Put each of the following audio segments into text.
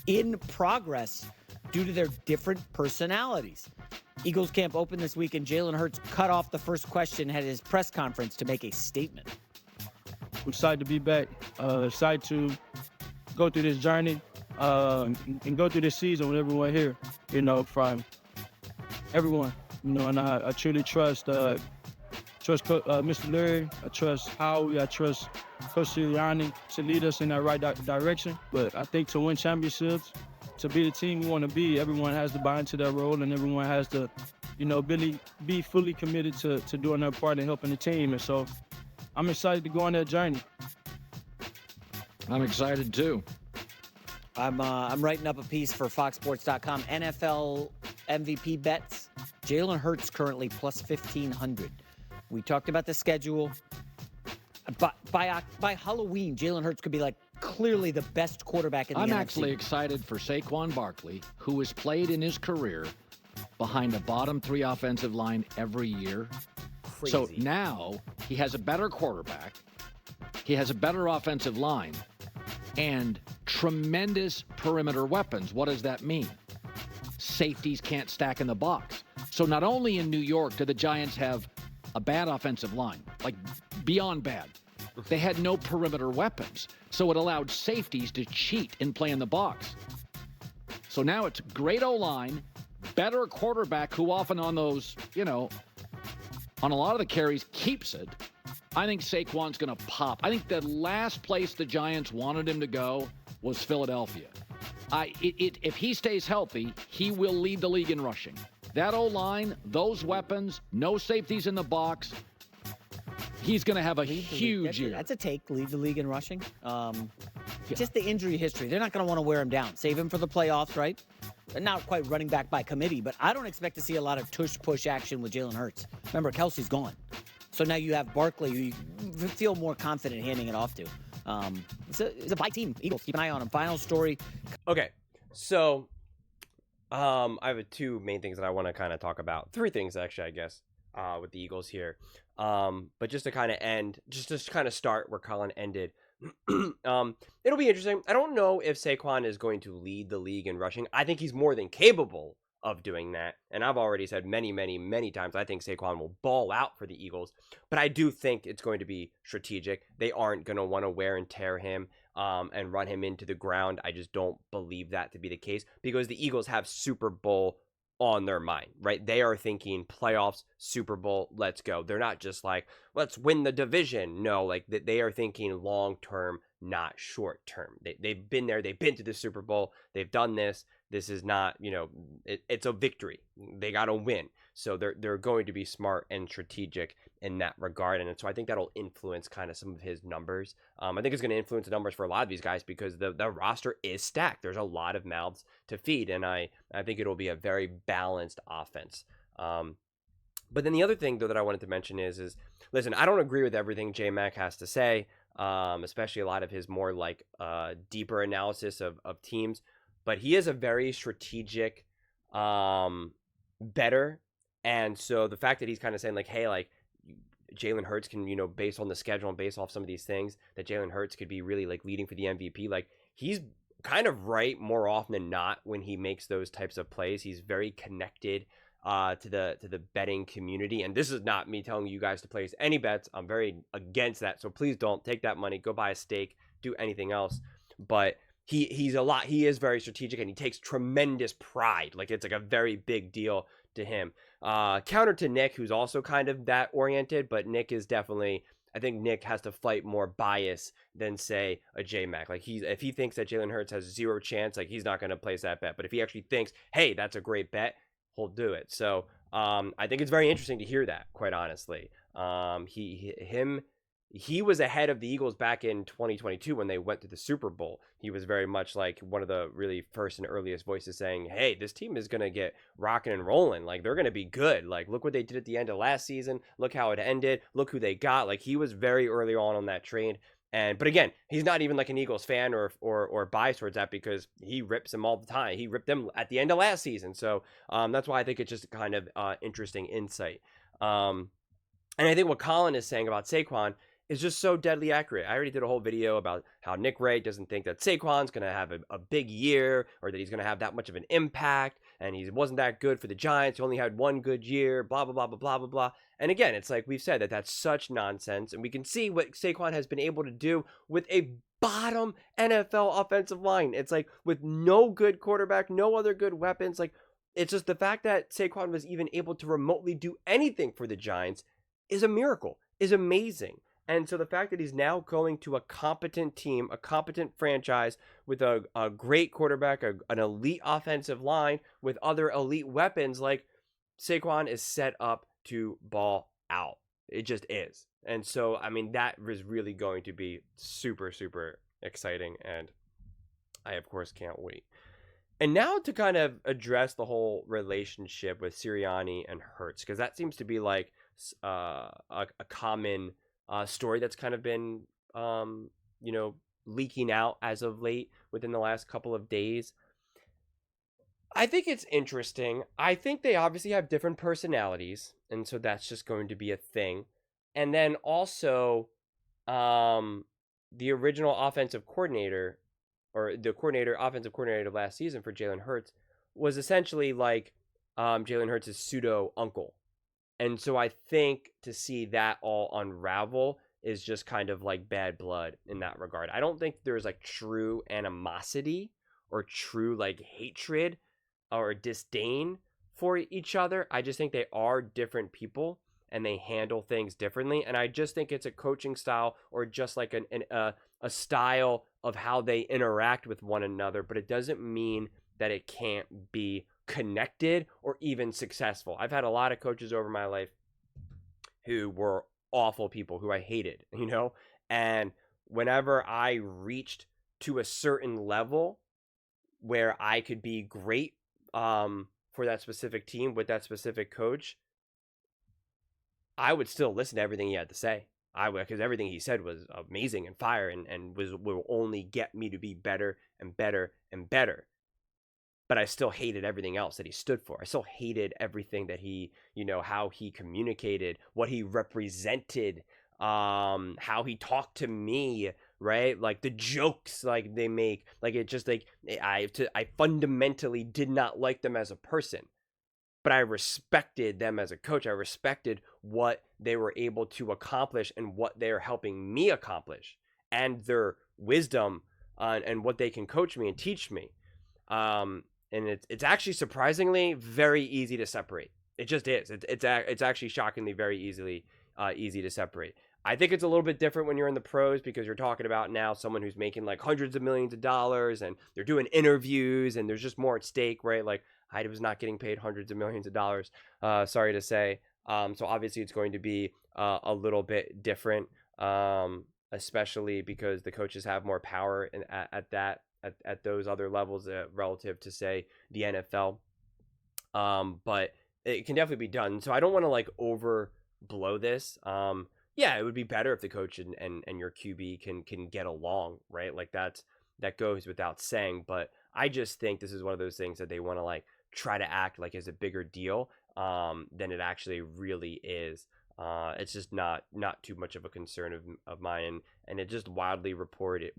in progress due to their different personalities. Eagles camp opened this week, and Jalen Hurts cut off the first question at his press conference to make a statement. I'm excited to be back, excited to go through this journey and go through this season with everyone here, from everyone, and I truly trust Mr. Larry, I trust Howie, I trust Coach Seranni to lead us in that right direction. But I think to win championships, to be the team we want to be, everyone has to buy into their role, and everyone has to, really be fully committed to doing their part and helping the team. And so I'm excited to go on that journey. I'm excited too. I'm writing up a piece for FoxSports.com. NFL MVP bets. Jalen Hurts currently plus 1,500. We talked about the schedule. By Halloween, Jalen Hurts could be like clearly the best quarterback in the NFC. I'm actually excited for Saquon Barkley, who has played in his career behind a bottom 3 offensive line every year. Crazy. So now he has a better quarterback. He has a better offensive line and tremendous perimeter weapons. What does that mean? Safeties can't stack in the box. So not only in New York do the Giants have a bad offensive line, like beyond bad, they had no perimeter weapons. So it allowed safeties to cheat and play in the box. So now it's great O-line, better quarterback who often on those, on a lot of the carries keeps it. I think Saquon's going to pop. I think the last place the Giants wanted him to go was Philadelphia. If he stays healthy, he will lead the league in rushing. That O-line, those weapons, no safeties in the box, he's going to have a huge year. That's a take, lead the league in rushing. Just the injury history. They're not going to want to wear him down. Save him for the playoffs, right? Not quite running back by committee, but I don't expect to see a lot of tush-push action with Jalen Hurts. Remember, Kelsey's gone. So now you have Barkley, who you feel more confident handing it off to. It's a bye team. Eagles, keep an eye on him. Final story. Okay, so I have 2 main things that I want to kind of talk about. 3 things, actually, I guess, with the Eagles here. But just to kind of end, just to kind of start where Colin ended, it'll be interesting. I don't know if Saquon is going to lead the league in rushing. I think he's more than capable of doing that. And I've already said many, many, many times, I think Saquon will ball out for the Eagles. But I do think it's going to be strategic. They aren't going to want to wear and tear him and run him into the ground. I just don't believe that to be the case because the Eagles have Super Bowl on their mind, right? They are thinking playoffs, Super Bowl, let's go. They're not just like, let's win the division. No, like they are thinking long-term, not short-term. They've been there. They've been to the Super Bowl. They've done this. This is not, it's a victory. They got to win. So they're going to be smart and strategic in that regard. And so I think that'll influence kind of some of his numbers. I think it's going to influence the numbers for a lot of these guys because the roster is stacked. There's a lot of mouths to feed. And I think it'll be a very balanced offense. But then the other thing, though, that I wanted to mention is listen, I don't agree with everything J-Mac has to say, especially a lot of his more like deeper analysis of teams. But he is a very strategic bettor. And so the fact that he's kind of saying like, hey, like Jalen Hurts can, based on the schedule and based off some of these things, that Jalen Hurts could be really like leading for the MVP. Like he's kind of right more often than not when he makes those types of plays. He's very connected to the betting community. And this is not me telling you guys to place any bets. I'm very against that. So please don't take that money, go buy a steak, do anything else. But he is very strategic and he takes tremendous pride. Like it's like a very big deal to him. Counter to Nick, who's also kind of that oriented, but Nick is definitely, I think Nick has to fight more bias than say a J-Mac. Like if he thinks that Jalen Hurts has 0 chance, like he's not going to place that bet. But if he actually thinks, hey, that's a great bet, he'll do it. So I think it's very interesting to hear that, quite honestly. He was ahead of the Eagles back in 2022 when they went to the Super Bowl. He was very much like one of the really first and earliest voices saying, hey, this team is going to get rocking and rolling. Like, they're going to be good. Like, look what they did at the end of last season. Look how it ended. Look who they got. Like, he was very early on that train. But again, he's not even like an Eagles fan or biased towards that because he rips them all the time. He ripped them at the end of last season. So that's why I think it's just kind of interesting insight. And I think what Colin is saying about Saquon is just so deadly accurate. I already did a whole video about how Nick Ray doesn't think that Saquon's going to have a big year or that he's going to have that much of an impact, and he wasn't that good for the Giants. He only had one good year, blah, blah, blah, blah, blah, blah, blah. And again, it's like we've said that's such nonsense, and we can see what Saquon has been able to do with a bottom NFL offensive line. It's like with no good quarterback, no other good weapons. Like, it's just the fact that Saquon was even able to remotely do anything for the Giants is a miracle, is amazing. And so the fact that he's now going to a competent team, a competent franchise with a great quarterback, an elite offensive line with other elite weapons, like Saquon is set up to ball out. It just is. And so, I mean, that is really going to be super, super exciting. And I, of course, can't wait. And now to kind of address the whole relationship with Sirianni and Hurts, because that seems to be like a common story that's kind of been, leaking out as of late within the last couple of days. I think it's interesting. I think they obviously have different personalities, and so that's just going to be a thing. And then also, the original offensive coordinator, or the offensive coordinator last season for Jalen Hurts, was essentially like Jalen Hurts' pseudo uncle. And so I think to see that all unravel is just kind of like bad blood in that regard. I don't think there's like true animosity or true like hatred or disdain for each other. I just think they are different people and they handle things differently. And I just think it's a coaching style or just like a style of how they interact with one another. But it doesn't mean that it can't be connected or even successful. I've had a lot of coaches over my life who were awful people who I hated, and whenever I reached to a certain level where I could be great for that specific team with that specific coach, I would still listen to everything he had to say. I would, because everything he said was amazing and fire and will only get me to be better and better and better. But I still hated everything else that he stood for. I still hated everything that he, how he communicated, what he represented, how he talked to me, right? Like the jokes like they make, like it just like I fundamentally did not like them as a person, but I respected them as a coach. I respected what they were able to accomplish and what they're helping me accomplish and their wisdom and what they can coach me and teach me. And it's actually surprisingly very easy to separate. It just is. It's actually shockingly very easy to separate. I think it's a little bit different when you're in the pros because you're talking about now someone who's making like hundreds of millions of dollars and they're doing interviews and there's just more at stake, right? Like Heidi was not getting paid hundreds of millions of dollars, sorry to say. So obviously it's going to be a little bit different, especially because the coaches have more power at those other levels relative to, say, the NFL. But it can definitely be done. So I don't want to like overblow this. Yeah, it would be better if the coach and your QB can get along, right? Like that goes without saying. But I just think this is one of those things that they want to like try to act like is a bigger deal than it actually really is. It's just not too much of a concern of mine, and it just widely reported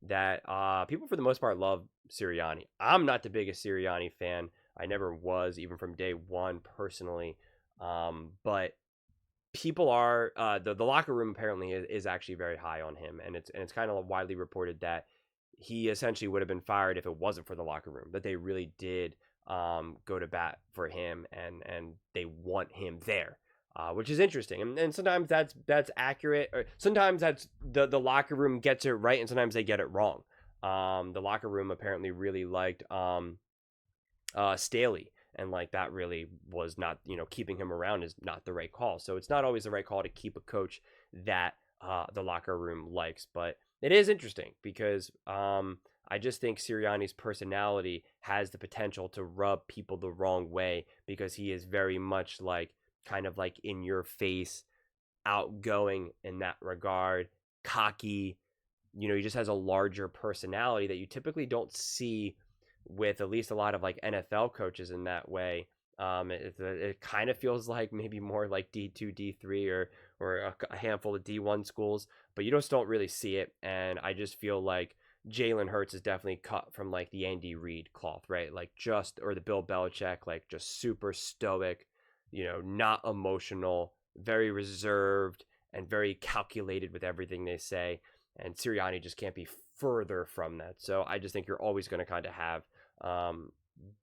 that people for the most part love Sirianni. I'm not the biggest Sirianni fan. I never was, even from day one personally. But people are the locker room apparently is actually very high on him, and it's kind of widely reported that he essentially would have been fired if it wasn't for the locker room. That they really did go to bat for him, and they want him there. Which is interesting, and sometimes that's accurate, or sometimes that's the locker room gets it right, and sometimes they get it wrong. The locker room apparently really liked Staley, and like that really was not, keeping him around is not the right call. So it's not always the right call to keep a coach that the locker room likes, but it is interesting because I just think Sirianni's personality has the potential to rub people the wrong way because he is very much like kind of like in your face, outgoing in that regard, cocky. He just has a larger personality that you typically don't see with at least a lot of like NFL coaches in that way. It kind of feels like maybe more like D2, D3 or or a handful of D1 schools, but you just don't really see it. And I just feel like Jalen Hurts is definitely cut from like the Andy Reid cloth, right? Like or the Bill Belichick, like just super stoic, not emotional, very reserved, and very calculated with everything they say. And Sirianni just can't be further from that. So I just think you're always going to kind of have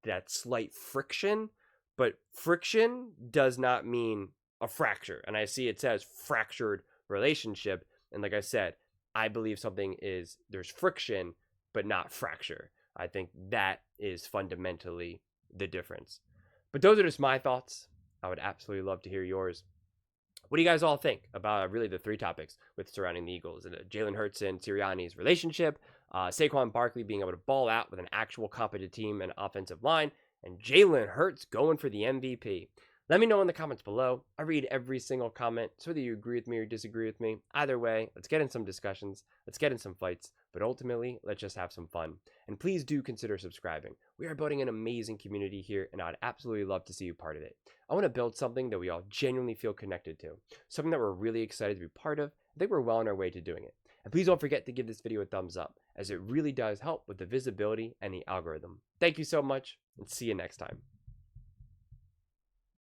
that slight friction, but friction does not mean a fracture. And I see it says fractured relationship. And like I said, I believe there's friction, but not fracture. I think that is fundamentally the difference. But those are just my thoughts. I would absolutely love to hear yours. What do you guys all think about really the three topics with surrounding the Eagles? Jalen Hurts and Sirianni's relationship, Saquon Barkley being able to ball out with an actual competent team and offensive line, and Jalen Hurts going for the MVP. Let me know in the comments below. I read every single comment, so whether you agree with me or disagree with me. Either way, let's get in some discussions, let's get in some fights, but ultimately, let's just have some fun. And please do consider subscribing. We are building an amazing community here, and I'd absolutely love to see you part of it. I want to build something that we all genuinely feel connected to, something that we're really excited to be part of. I think we're well on our way to doing it. And please don't forget to give this video a thumbs up, as it really does help with the visibility and the algorithm. Thank you so much, and see you next time.